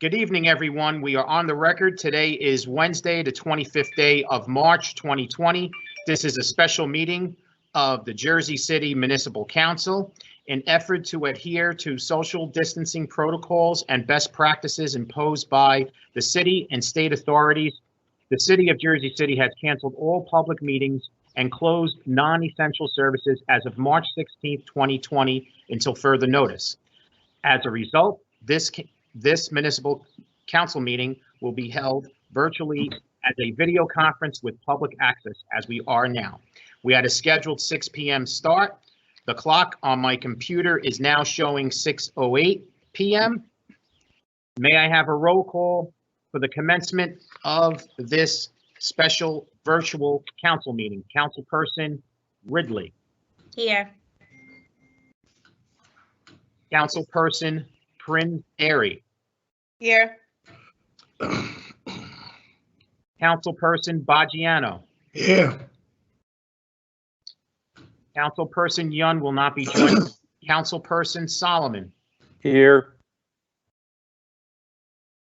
Good evening, everyone. We are on the record. Today is Wednesday, the 25th day of March, 2020. This is a special meeting of the Jersey City Municipal Council. In effort to adhere to social distancing protocols and best practices imposed by the city and state authorities, the city of Jersey City has canceled all public meetings and closed non-essential services as of March 16th, 2020 until further notice. As a result, this municipal council meeting will be held virtually as a video conference with public access as we are now. We had a scheduled 6 p.m. start. The clock on my computer is now showing 6:08 p.m. May I have a roll call for the commencement of this special virtual council meeting? Councilperson Ridley. Here. Councilperson Prince Airy. Here. Councilperson Baggiano. Here. Councilperson Yun will not be joining. Councilperson Solomon. Here.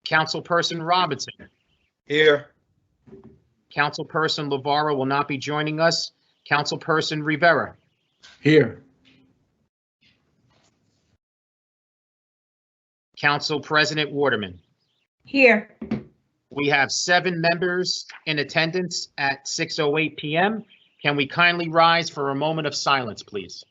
Councilperson Robinson. Here. Councilperson Lavara will not be joining us. Councilperson Rivera. Here. Council President Waterman. Here. We have 7 members in attendance at 6:08 p.m. Can we kindly rise for a moment of silence, please?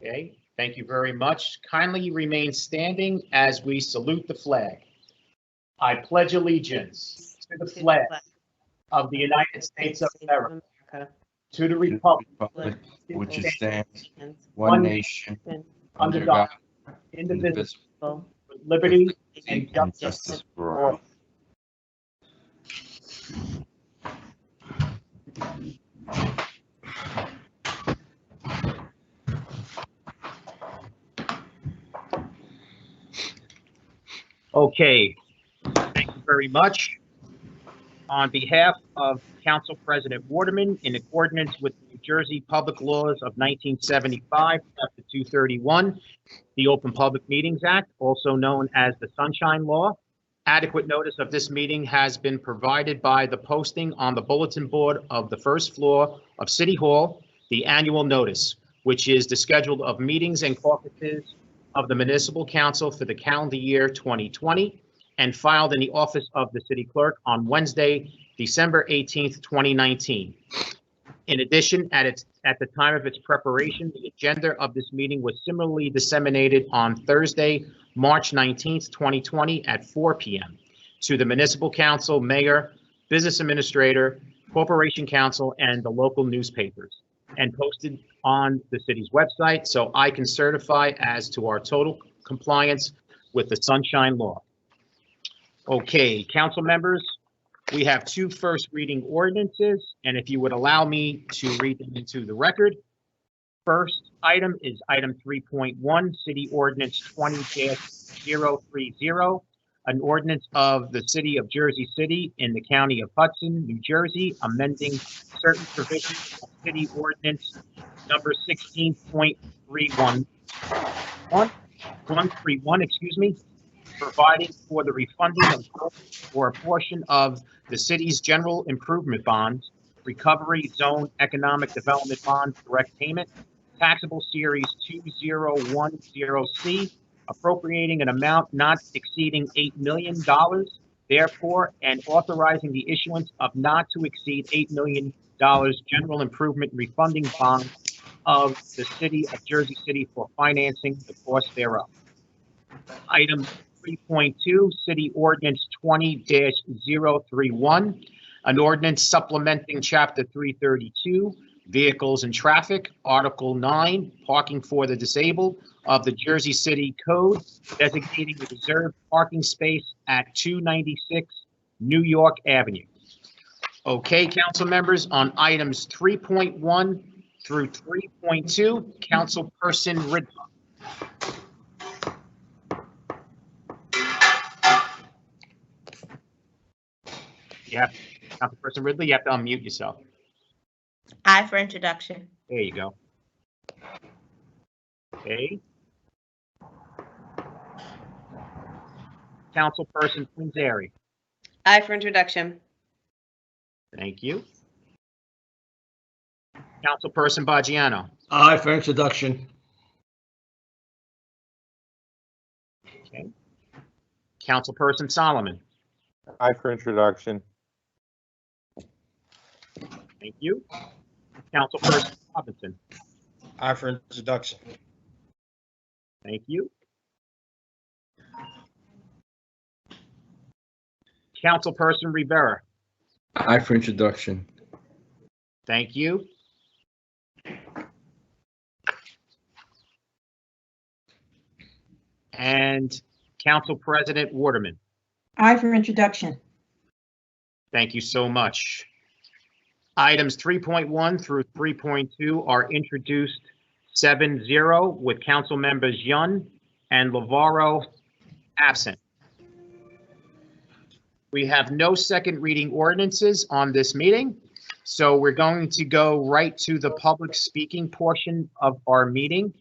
Okay, thank you very much. Kindly remain standing as we salute the flag. I pledge allegiance to the flag of the United States of America, to the republic which stands one one nation under God, indivisible, with liberty and and justice justice for for all. all. Okay, thank you very much. On behalf of Council President Waterman, in accordance with New Jersey Public Laws of 1975, Chapter 231, the Open Public Meetings Act, also known as the Sunshine Law, adequate notice of this meeting has been provided by the posting on the bulletin board of the first floor of City Hall, the annual notice, which is the schedule of meetings and caucuses of the Municipal Council for the calendar year 2020, and filed in the office of the city clerk on Wednesday, December 18th, 2019. In addition, at the time of its preparation, the agenda of this meeting was similarly disseminated on Thursday, March 19th, 2020 at 4 p.m. to the Municipal Council, Mayor, Business Administrator, Corporation Council, and the local newspapers, and posted on the city's website, so I can certify as to our total compliance with the Sunshine Law. Okay, council members, we have 2 first reading ordinances, and if you would allow me to read them into the record. First item is item 3.1, City Ordinance 20-030, an ordinance of the City of Jersey City in the County of Hudson, New Jersey, amending certain provisions of City Ordinance number 16.311, providing for the refunding of or a portion of the city's general improvement bonds, recovery zone economic development bond direct payment, taxable series 2010C, appropriating an amount not exceeding $8 million, therefore, and authorizing the issuance of not to exceed $8 million general improvement refunding bond of the City of Jersey City for financing the cost thereof. Item 3.2, City Ordinance 20-031, an ordinance supplementing Chapter 332, Vehicles and Traffic, Article 9, Parking for the Disabled of the Jersey City Code, designating a reserved parking space at 296 New York Avenue. Okay, council members, on items 3.1 through 3.2. Councilperson Ridley. Yeah, Councilperson Ridley, you have to unmute yourself. I for introduction. There you go. Okay. Councilperson Quinzeri. I for introduction. Thank you. Councilperson Baggiano. Aye for introduction. Okay. Councilperson Solomon. Aye for introduction. Thank you. Councilperson Robinson. Aye for introduction. Thank you. Councilperson Rivera. Aye for introduction. Thank you. And Council President Waterman. Aye for introduction. Thank you so much. Items 3.1 through 3.2 are introduced 7-0 with council members Yun and Lavaro absent. We have no second reading ordinances on this meeting, so we're going to go right to the public speaking portion of our meeting.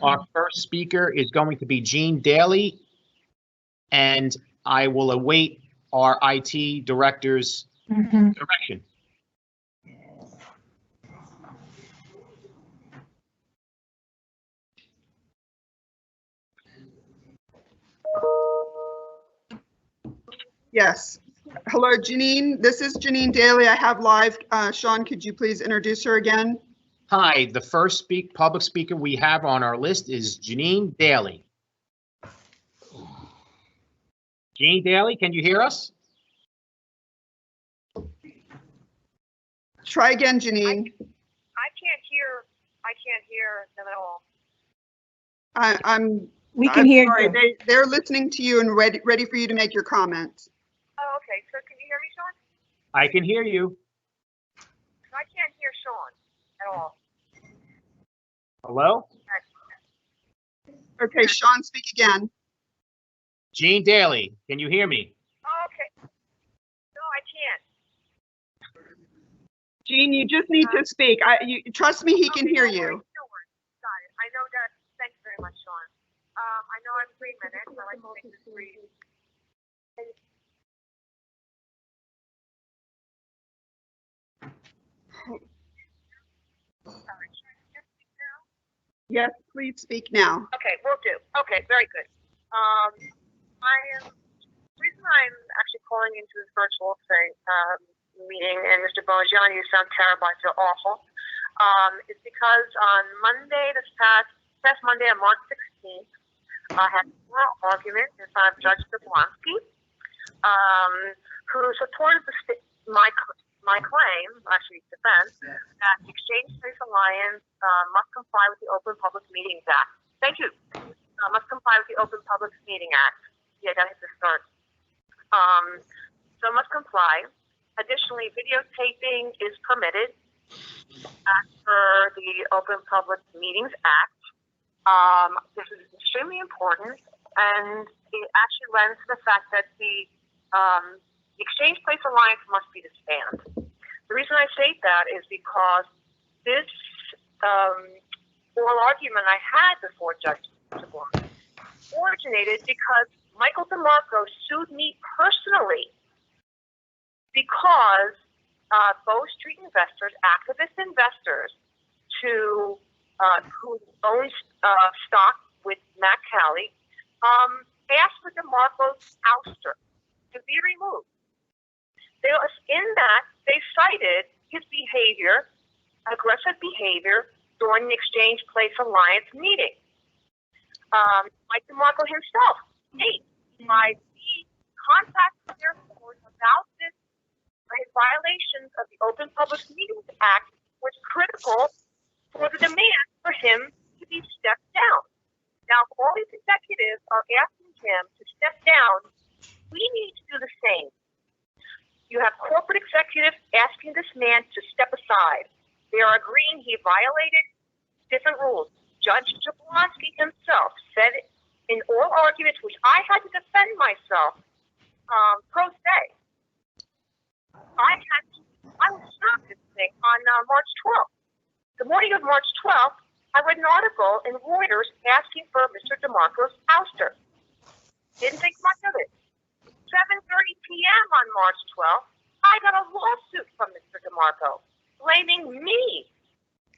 Our first speaker is going to be Gene Daly, and I will await our IT director's direction. Yes. Hello, Janine. This is Janine Daly. I have live. Sean, could you please introduce her again? Hi, the first public speaker we have on our list is Janine Daly. Janine Daly, can you hear us? Try again, Janine. I can't hear them at all. We can hear sorry. you. They're listening to you and ready for you to make your comments. Oh, okay. So can you hear me, Sean? I can hear you. I can't hear Sean at all. Hello? Okay, Sean, speak again. Gene Daly, can you hear me? Oh, okay. No, I can't. Gene, you just need to speak. Trust me, he can Okay, hear no you. worries, no worries. Got it. I know that. Thanks very much, Sean. I know I'm 3 minutes. I like to make this brief. Yes, please speak now. Okay, will do. Okay, very good. The reason I'm actually calling into this virtual meeting, and Mr. Bongianni, you sound terrible, I feel awful, is because on Monday, this past Monday, on March 16th, I had an oral argument in front of Judge Jablonski, who supported my claim, actually defense, that the Exchange Space Alliance must comply with the Open Public Meetings Act. Thank you. Must comply with the Open Public Meeting Act. Yeah, that is the start. So must comply. Additionally, videotaping is permitted as per the Open Public Meetings Act. This is extremely important, and it actually lends to the fact that the Exchange Place Alliance must be disbanded. The reason I say that is because this oral argument I had before Judge Jablonski originated because Michael DeMarco sued me personally because Bow Street investors, activist investors, who owns stock with Matt Calley, asked for DeMarco's ouster to be removed. In that, they cited his behavior, aggressive behavior, during the Exchange Place Alliance meeting. Mike DeMarco himself states by the contact with their board about this violations of the Open Public Meetings Act was critical for the demand for him to be stepped down. Now, if all these executives are asking him to step down, we need to do the same. You have corporate executives asking this man to step aside. They are agreeing he violated different rules. Judge Jablonski himself said in oral arguments, which I had to defend myself, pro se. I was shocked at this thing on March 12th. The morning of March 12th, I read an article in Reuters asking for Mr. DeMarco's ouster. Didn't think much of it. 7:30 p.m. on March 12th, I got a lawsuit from Mr. DeMarco blaming me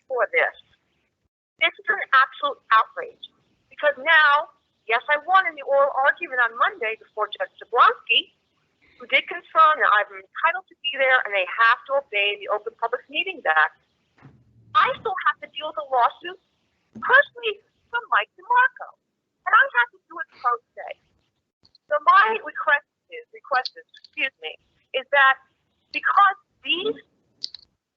for this. This is an absolute outrage because now, yes, I won in the oral argument on Monday before Judge Jablonski, who did confirm that I'm entitled to be there and they have to obey the Open Public Meetings Act. I still have to deal with a lawsuit personally from Mike DeMarco, and I have to do it pro se. So my request is, is that because these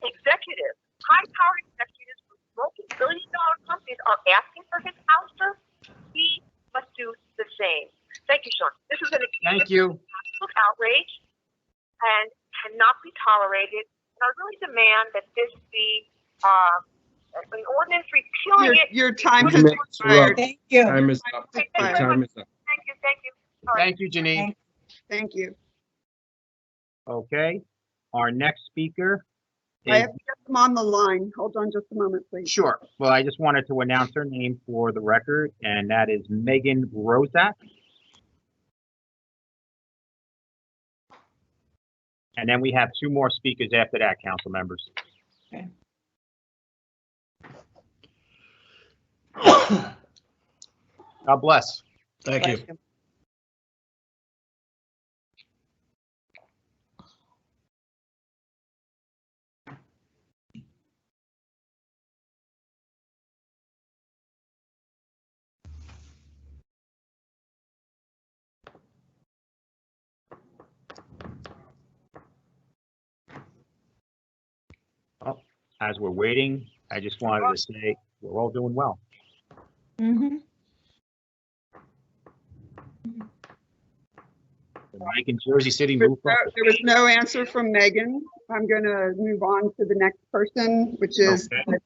executives, high-powered executives from multi-billion-dollar companies are asking for his ouster, he must do the same. Thank you, Sean. This is an absolute outrage and cannot be tolerated. And I really demand that this be an ordinance repealing it. Your time has expired. Thank you. Time is up. Thank Your you very time much. is up. Thank you. All right. Thank you, Janine. Thank you. Okay, our next speaker I is, have to get them on the line. Hold on just a moment, please. sure, well, I just wanted to announce her name for the record, and that is Megan Rozak. And then we have two more speakers after that, council members. Okay. God bless. Thank you. As we're waiting, I just wanted to say we're all doing well. Mhm. Making Jersey City move forward. There was no answer from Megan. I'm going to move on to the next person, which is Okay.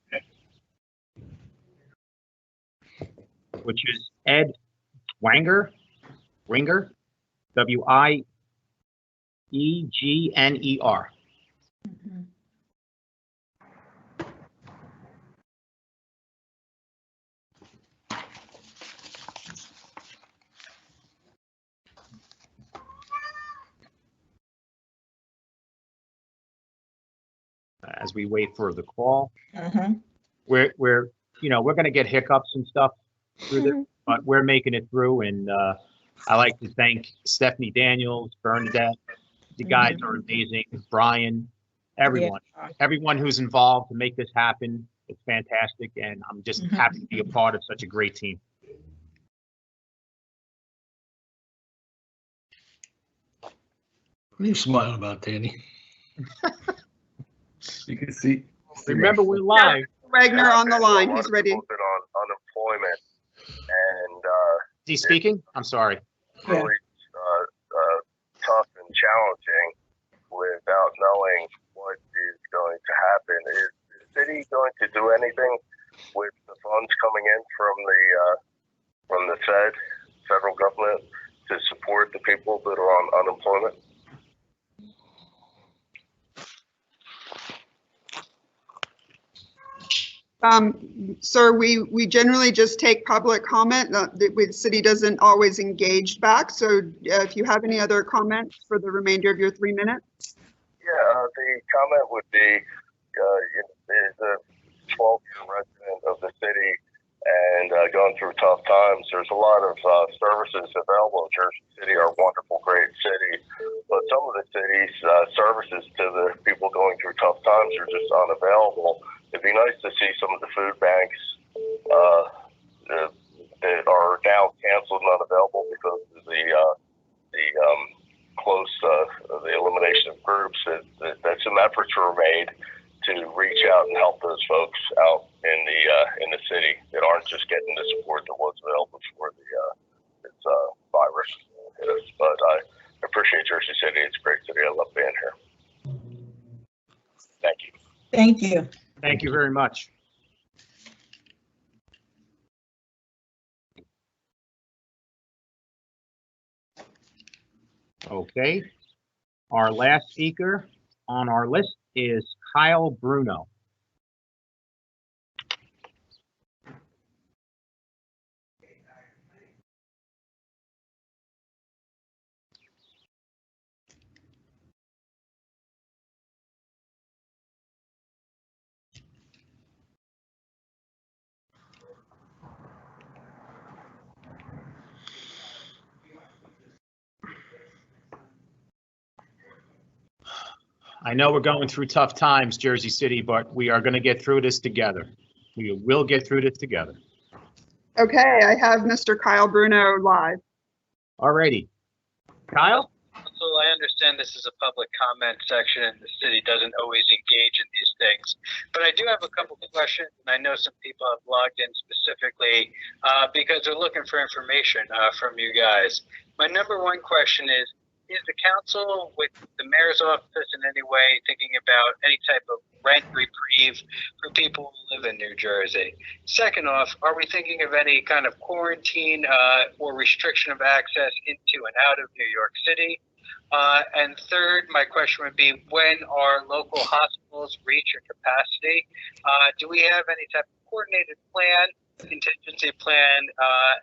Which is Ed Winger, WIEGner. Mhm. As we wait for the call, Mhm. we're going to get hiccups and stuff through this, but we're making it through. And I like to thank Stephanie Daniels, Bernadette. You guys are amazing. Brian, everyone who's involved to make this happen. It's fantastic. And I'm just happy to be a part of such a great team. What are you smiling about, Danny? You can see. Remember, we're live. Wagner on the line. He's ready. On unemployment and Is he speaking? I'm sorry. really tough and challenging without knowing what is going to happen. Is the city going to do anything with the funds coming in from the federal government, to support the people that are on unemployment? Sir, we generally just take public comment. The city doesn't always engage back. So if you have any other comments for the remainder of your 3 minutes. Yeah, the comment would be, is a 12-year resident of the city and going through tough times. There's a lot of services available in Jersey City, our wonderful, great city. But some of the city's services to the people going through tough times are just unavailable. It'd be nice to see some of the food banks that are now canceled and unavailable because of the elimination of groups. That some efforts were made to reach out and help those folks out in the city that aren't just getting the support that was available before this virus hit us. But I appreciate Jersey City. It's a great city. I love being here. Thank you. Thank you. Thank you very much. Okay. Our last speaker on our list is Kyle Bruno. I know we're going through tough times, Jersey City, but we are going to get through this together. We will get through this together. Okay, I have Mr. Kyle Bruno live. All righty. Kyle? So I understand this is a public comment section and the city doesn't always engage in these things. But I do have a couple of questions, and I know some people have logged in specifically because they're looking for information from you guys. My number one question is the council with the mayor's office in any way thinking about any type of rent reprieve for people who live in New Jersey? Second off, are we thinking of any kind of quarantine or restriction of access into and out of New York City? And third, my question would be, when our local hospitals reach a capacity, do we have any type of coordinated plan, contingency plan,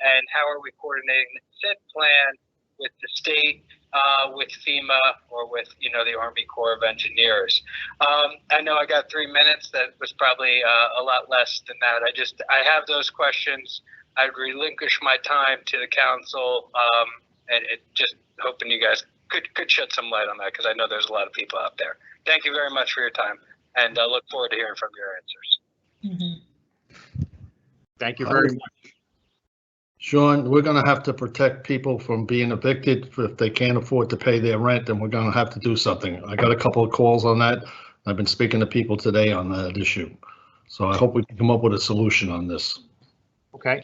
and how are we coordinating said plan with the state, with FEMA, or with, the Army Corps of Engineers? I know I got 3 minutes. That was probably a lot less than that. I have those questions. I'd relinquish my time to the council, and just hoping you guys could shed some light on that, because I know there's a lot of people out there. Thank you very much for your time, and I look forward to hearing from your answers. Thank you very much. Sean, we're going to have to protect people from being evicted if they can't afford to pay their rent, and we're going to have to do something. I got a couple of calls on that. I've been speaking to people today on that issue. So I hope we can come up with a solution on this. Okay.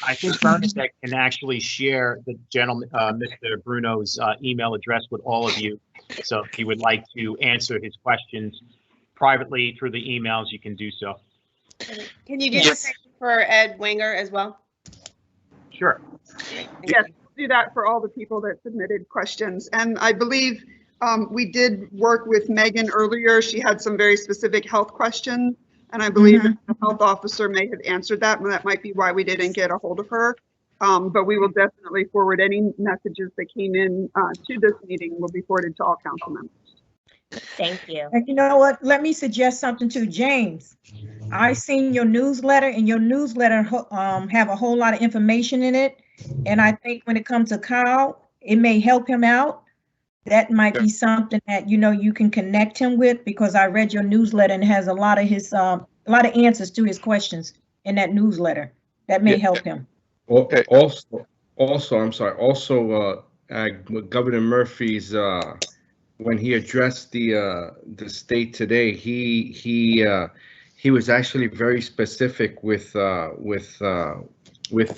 I think Bernadette can actually share the gentleman, Mr. Bruno's email address with all of you. So if you would like to answer his questions privately through the emails, you can do so. Can you get the same for Ed Winger as well? Sure. Yes, we'll do that for all the people that submitted questions. And I believe we did work with Megan earlier. She had some very specific health questions. And I believe that the health officer may have answered that, and that might be why we didn't get a hold of her. But we will definitely forward any messages that came in to this meeting will be forwarded to all council members. Thank you. And you know what? Let me suggest something to James. I seen your newsletter, and your newsletter have a whole lot of information in it. And I think when it comes to Kyle, it may help him out. That might be something that, you can connect him with, because I read your newsletter and it has a lot of his, a lot of answers to his questions in that newsletter. That may help him. Also, Governor Murphy's, when he addressed the state today, he was actually very specific with the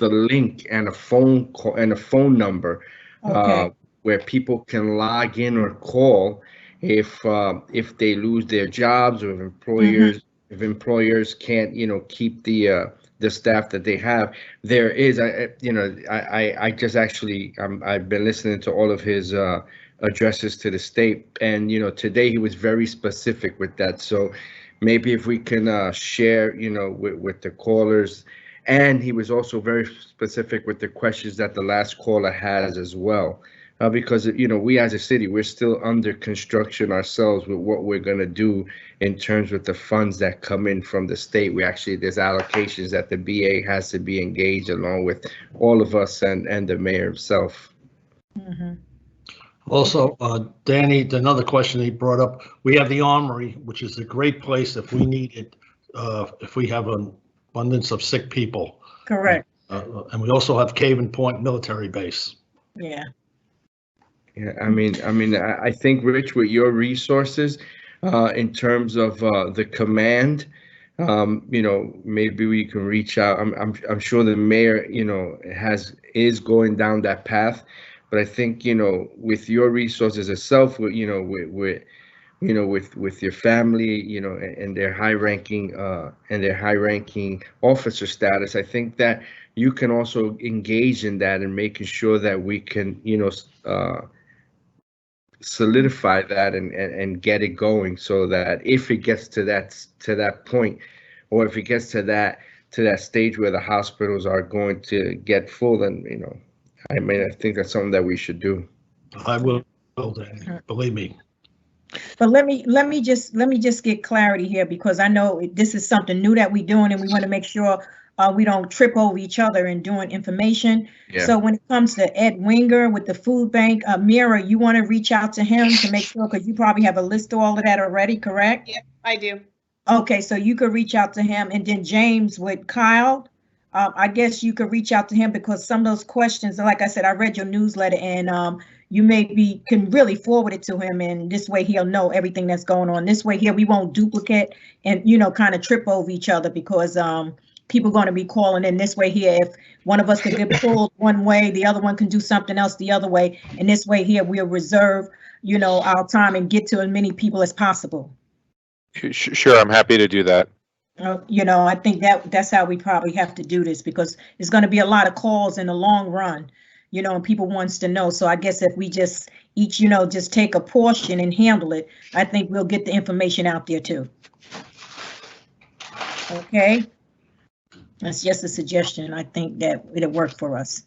link and a phone call and a phone number. Okay. Where people can log in or call if they lose their jobs, or if employers can't keep the staff that they have. There is I just actually I've been listening to all of his addresses to the state, and today he was very specific with that. So maybe if we can share with the callers. And he was also very specific with the questions that the last caller has as well. Because, we as a city, we're still under construction ourselves with what we're going to do in terms with the funds that come in from the state. There's allocations that the BA has to be engaged along with all of us and the mayor himself. Also, Danny, another question he brought up, we have the Armory, which is a great place if we need it, if we have an abundance of sick people. Correct. And we also have Caven Point Military Base. Yeah. Yeah, I think, Rich, with your resources, in terms of the command, maybe we can reach out. I'm sure the mayor, is going down that path, but I think, with your resources itself, with with your family, and their high ranking officer status. I think that you can also engage in that and making sure that we can, solidify that and get it going, so that if it gets to that point, or if it gets to that stage where the hospitals are going to get full, then I think that's something that we should do. I will, Dan, believe me. But let me just get clarity here, because I know this is something new that we're doing, and we want to make sure we don't trip over each other in doing information. Yeah. So when it comes to Ed Winger with the food bank, Mira, you want to reach out to him to make sure, because you probably have a list of all of that already, correct? Yep, I do. Okay, so you could reach out to him, and then James with Kyle, I guess you could reach out to him, because some of those questions, like I said, I read your newsletter, and you maybe can really forward it to him, and this way he'll know everything that's going on. This way here, we won't duplicate and, kind of trip over each other, because people going to be calling in. This way here, if one of us could get pulled one way, the other one can do something else the other way. And this way here, we'll reserve, our time and get to as many people as possible. Sure, I'm happy to do that. I think that's how we probably have to do this, because it's going to be a lot of calls in the long run, and people wants to know. So I guess if we just each, just take a portion and handle it, I think we'll get the information out there too. Okay. That's just a suggestion. I think that it'll work for us.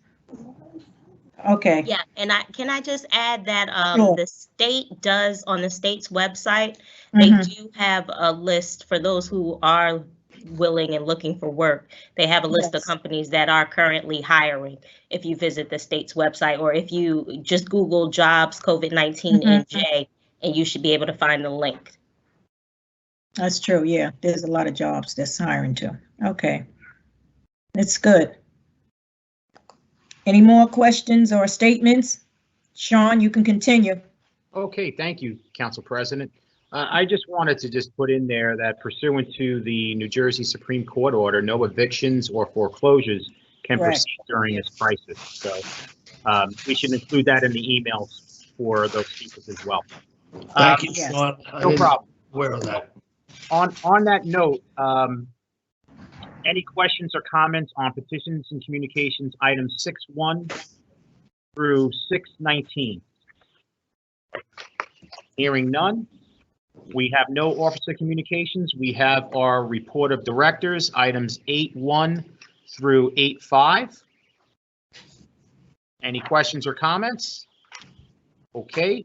Okay. Yeah, and can I just add that Sure. the state does, on the state's website, Mhm. they do have a list for those who are willing and looking for work. They have a list Yes. of companies that are currently hiring. If you visit the state's website, or if you just Google jobs COVID-19 NJ, and you should be able to find the link. That's true. Yeah, there's a lot of jobs that's hiring too. Okay. It's good. Any more questions or statements? Sean, you can continue. Okay, thank you, Council President. I just wanted to just put in there that pursuant to the New Jersey Supreme Court order, no evictions or foreclosures can Correct. proceed during this crisis. So we should include that in the emails for those people as well. Thank you, yes. Sean. I No didn't problem. aware of that. On that note, any questions or comments on petitions and communications items 6.1 through 6.19? Hearing none. We have no officer communications. We have our report of directors, items 8.1 through 8.5. Any questions or comments? Okay.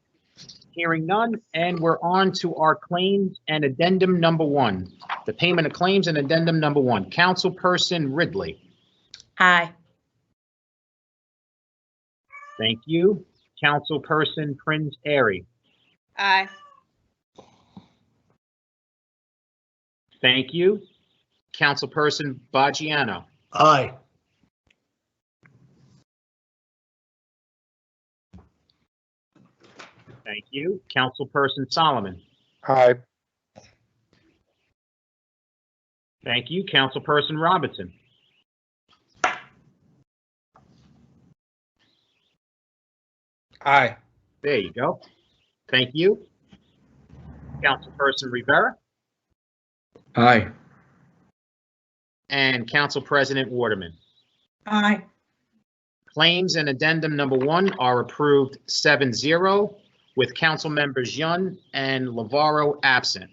Hearing none, and we're on to our claims and addendum number 1. The payment of claims and addendum number 1. Councilperson Ridley. Aye. Thank you. Councilperson Prince Airy. Aye. Thank you. Councilperson Baggiano. Aye. Thank you. Councilperson Solomon. Aye. Thank you. Councilperson Robinson. Aye. There you go. Thank you. Councilperson Rivera Aye. and Council President Waterman. Aye. Claims and addendum number 1 are approved 7-0 with council members Yun and Lavaro absent.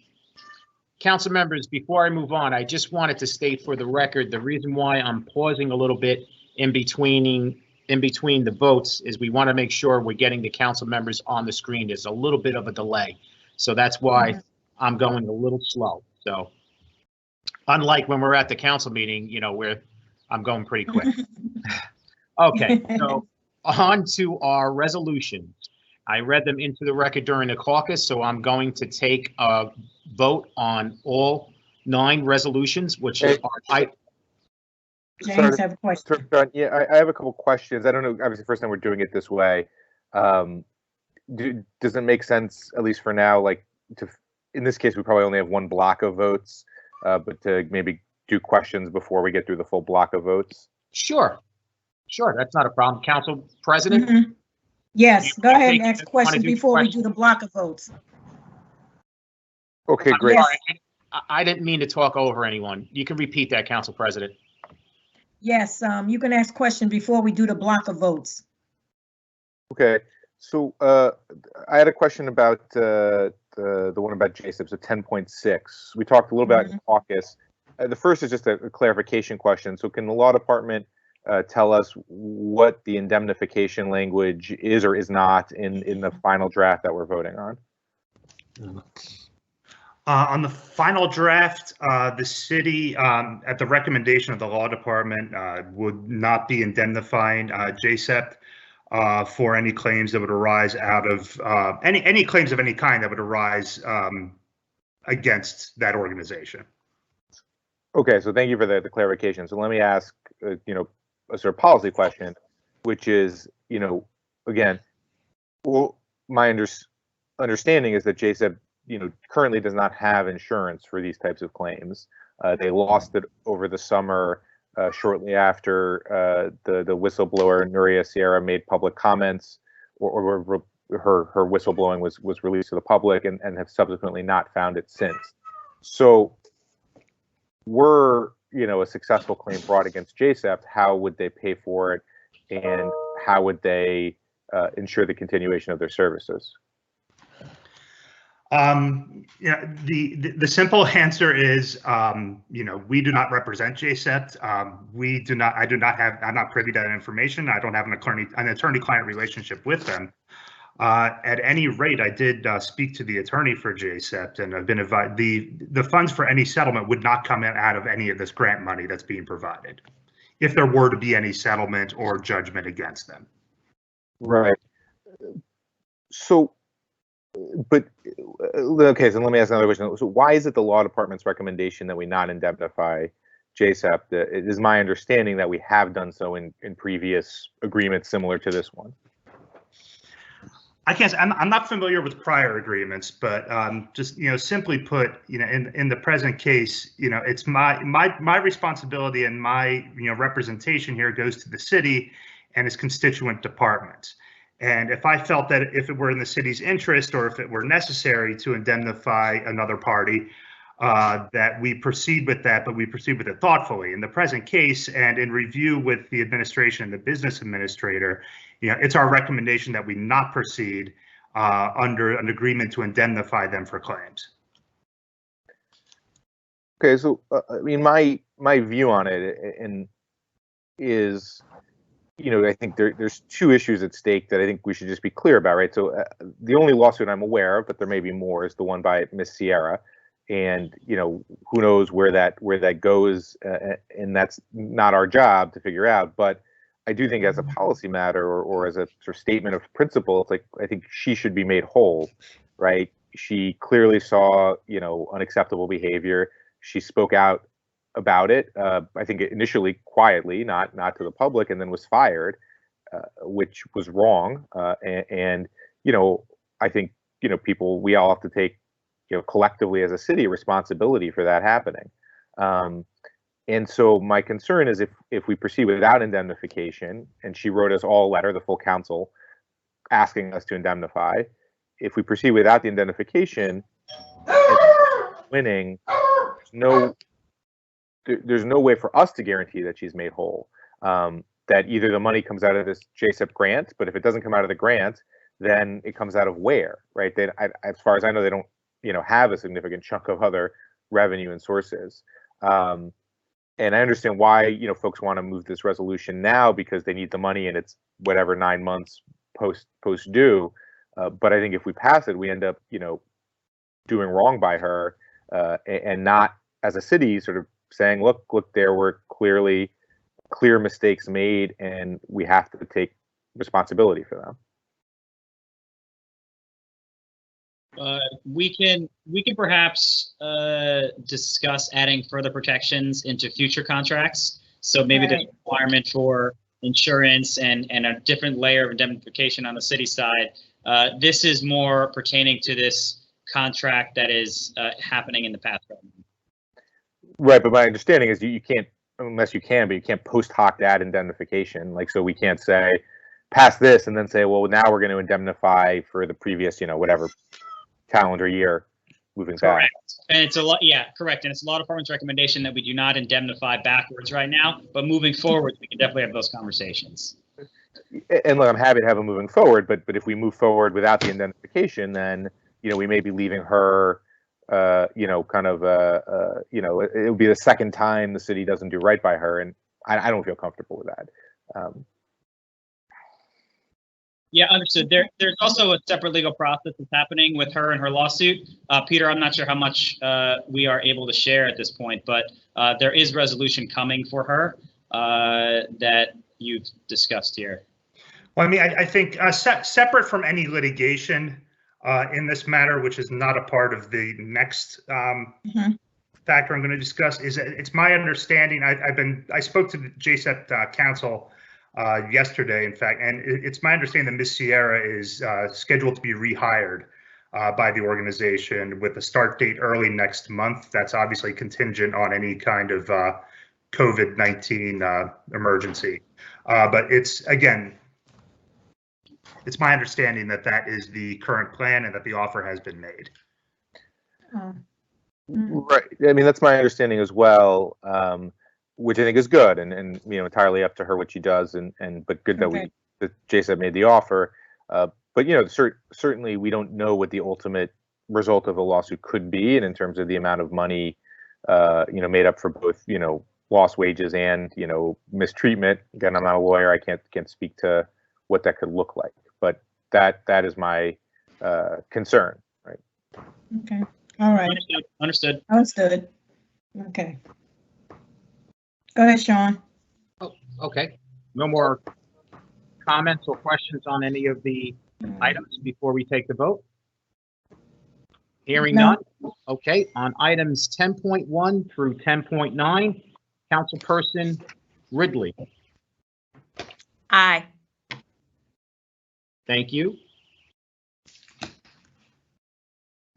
Council members, before I move on, I just wanted to state for the record, the reason why I'm pausing a little bit in between the votes is we want to make sure we're getting the council members on the screen. There's a little bit of a delay. So that's why I'm going a little slow. So unlike when we're at the council meeting, where I'm going pretty quick. Okay, so on to our resolutions. I read them into the record during the caucus, so I'm going to take a vote on all 9 resolutions, which are James have a question. Yeah, I have a couple questions. I don't know, obviously, first time we're doing it this way. Does it make sense, at least for now, like in this case, we probably only have 1 block of votes, but to maybe do questions before we get through the full block of votes? Sure, that's not a problem. Council President? Yes, go ahead and ask wanna questions do before we questions? do the block of votes. Okay, I'm great. sorry, I didn't mean to talk over anyone. You can repeat that, Council President. Yes, you can ask questions before we do the block of votes. Okay, so I had a question about the one about JSIP, so 10.6. We talked a little about in caucus. The first is just a clarification question. So can the law department tell us what the indemnification language is or is not in the final draft that we're voting on? On the final draft, the city, at the recommendation of the law department, would not be indemnifying JSEP for any claims that would arise out of any claims of any kind that would arise against that organization. Okay, so thank you for the clarification. So let me ask, a sort of policy question, which is, again, well, my understanding is that JSEP, currently does not have insurance for these types of claims. They lost it over the summer, shortly after the whistleblower Nuria Sierra made public comments, or her whistleblowing was released to the public, and have subsequently not found it since. So, were a successful claim brought against JSEP, how would they pay for it, and how would they ensure the continuation of their services? The simple answer is, we do not represent JSEP. I'm not privy to that information. I don't have an attorney-client relationship with them. At any rate, I did speak to the attorney for JSEP, and I've been advised the funds for any settlement would not come out of any of this grant money that's being provided, if there were to be any settlement or judgment against them. Right. So, but okay, so let me ask another question. So why is it the law department's recommendation that we not indemnify JSEP? It is my understanding that we have done so in previous agreements similar to this one. I can't. I'm not familiar with prior agreements, but just simply put, in the present case, it's my responsibility, and my representation here goes to the city and its constituent departments. And if I felt that if it were in the city's interest, or if it were necessary to indemnify another party, that we proceed with that, but we proceed with it thoughtfully. In the present case, and in review with the administration and the business administrator, it's our recommendation that we not proceed under an agreement to indemnify them for claims. Okay, so my view on it is, I think there's two issues at stake that I think we should just be clear about, right? So the only lawsuit I'm aware of, but there may be more, is the one by Miss Sierra, and who knows where that goes, and that's not our job to figure out. But I do think, as a policy matter, or as a sort of statement of principle, it's like, I think she should be made whole, right? She clearly saw unacceptable behavior. She spoke out about it, I think initially quietly, not to the public, and then was fired, which was wrong. And I think we all have to take collectively as a city responsibility for that happening. And so my concern is, if we proceed without indemnification, and she wrote us all a letter, the full council, asking us to indemnify. If we proceed without the indemnification, winning, there's no way for us to guarantee that she's made whole. That either the money comes out of this JSEP grant, but if it doesn't come out of the grant, then it comes out of where, right? As far as I know, they don't, have a significant chunk of other revenue and sources. And I understand why, folks want to move this resolution now, because they need the money, and it's whatever 9 months post due. But I think if we pass it, we end up, doing wrong by her, and not, as a city, sort of saying, look, there were clear mistakes made, and we have to take responsibility for them. We can perhaps discuss adding further protections into future contracts. So maybe the requirement for insurance and a different layer of indemnification on the city side. This is more pertaining to this contract that is happening in the past. Right, but my understanding is you can't, unless you can, but you can't post hoc add indemnification. Like, so we can't say pass this and then say, well, now we're going to indemnify for the previous, whatever calendar year. moving back. Correct. And it's a lot, yeah, correct. And it's a law department's recommendation that we do not indemnify backwards right now, but moving forward, we can definitely have those conversations. And look, I'm happy to have them moving forward, but if we move forward without the indemnification, then, we may be leaving her, kind of, it would be the second time the city doesn't do right by her, and I don't feel comfortable with that. Yeah, understood. There's also a separate legal process that's happening with her and her lawsuit. Peter, I'm not sure how much we are able to share at this point, but there is resolution coming for her that you've discussed here. Well, I mean, I think separate from any litigation in this matter, which is not a part of the next factor I'm going to discuss, is it's my understanding. I spoke to the JSEP counsel yesterday, in fact, and it's my understanding that Ms. Sierra is scheduled to be rehired by the organization with a start date early next month. That's obviously contingent on any kind of COVID-19 emergency. But it's my understanding that that is the current plan and that the offer has been made. Right. I mean, that's my understanding as well, which I think is good, and entirely up to her what she does, but good that JSEP made the offer. But certainly we don't know what the ultimate result of the lawsuit could be, and in terms of the amount of money, made up for both, lost wages and mistreatment. Again, I'm not a lawyer. I can't speak to what that could look like, but that is my concern. Right. Okay. All right. Understood. Okay. Go ahead, Sean. Oh, okay. No more comments or questions on any of the items before we take the vote? Hearing none. Okay, on items 10.1 through 10.9, Councilperson Ridley. Aye. Thank you.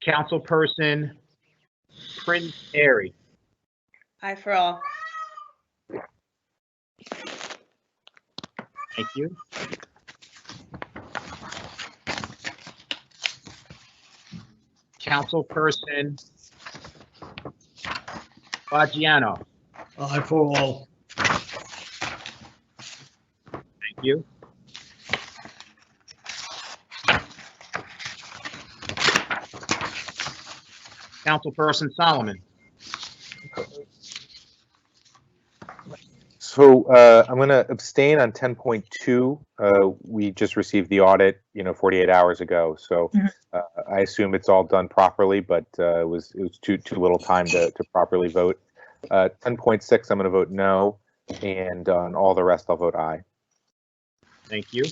Councilperson Prince Airy. Aye for all. Thank you. Councilperson Baggiano. Aye for all. Thank you. Councilperson Solomon. So I'm going to abstain on 10.2. We just received the audit, 48 hours ago. So I assume it's all done properly, but it was too little time to properly vote. 10.6, I'm going to vote no, and on all the rest, I'll vote aye. Thank you.